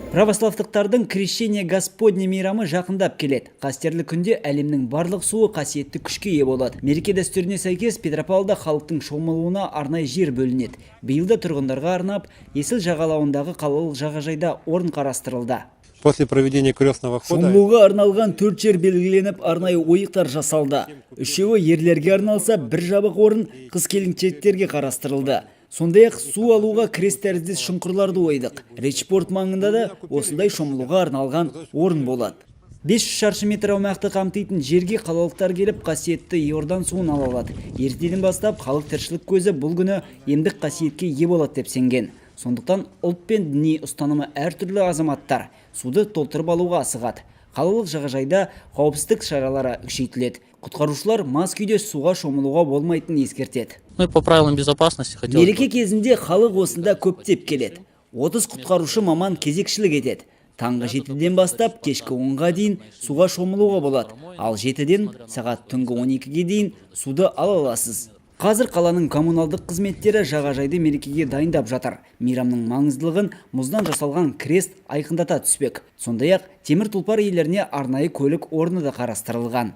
Православтықтардың крещение Господне мейрамы жақындап келеді. Қастерлі күнде әлемнің барлық суы қасиетті күшке ие болады. Мереке дәстүріне сәйкес Петропавлда халықтың шомылуына арнайы жер бөлінеді. Биылда тұрғындарға арнап Есіл жағалауындағы қалалық жағажайда орын қарастырылды. После проведения крестного хода Шомылуға арналған 4 жер белгіленіп, арнайы ойықтар жасалды. Үшеуі ерлерге арналса, бір жабық орын қыз-келіншектерге қарастырылды. Сондай-ақ су алуға крест тәріздес шұңқырларды ойдық. Редшпорт маңында да осындай шомылуға арналған орын болады. 500 шаршы метр аумақты қамтитын жерге қалалықтар келіп, қасиетті Иордан суын ала алады. Ертеден бастап халық тіршілік көзі бұл күні емдік қасиетке ие болады деп сенген. Сондықтан ұлт пен діни ұстанымы әртүрлі азаматтар суды толтырып алуға асығады. Қалалық жағажайда қауіпсіздік шаралары күшейтіледі. Құтқарушылар мас күйде суға шомылуға болмайтынын ескертеді. Ну и по правилам безопасности хотелось бы. Мереке кезінде халық осында көптеп келеді. 30 құтқарушы маман кезекшілік етеді. Таңғы 7-ден бастап кешкі 10-ға дейін суға шомылуға болады. Ал 7-ден сағат түнгі 12-ге дейін суды ала аласыз. Қазір қаланың коммуналдық қызметтері жағажайды мерекеге дайындап жатыр. Мейрамның маңыздылығын мұздан жасалған крест айқындата түспек. Сондай-ақ темір тұлпар иелеріне арнайы көлік орны да қарастырылған.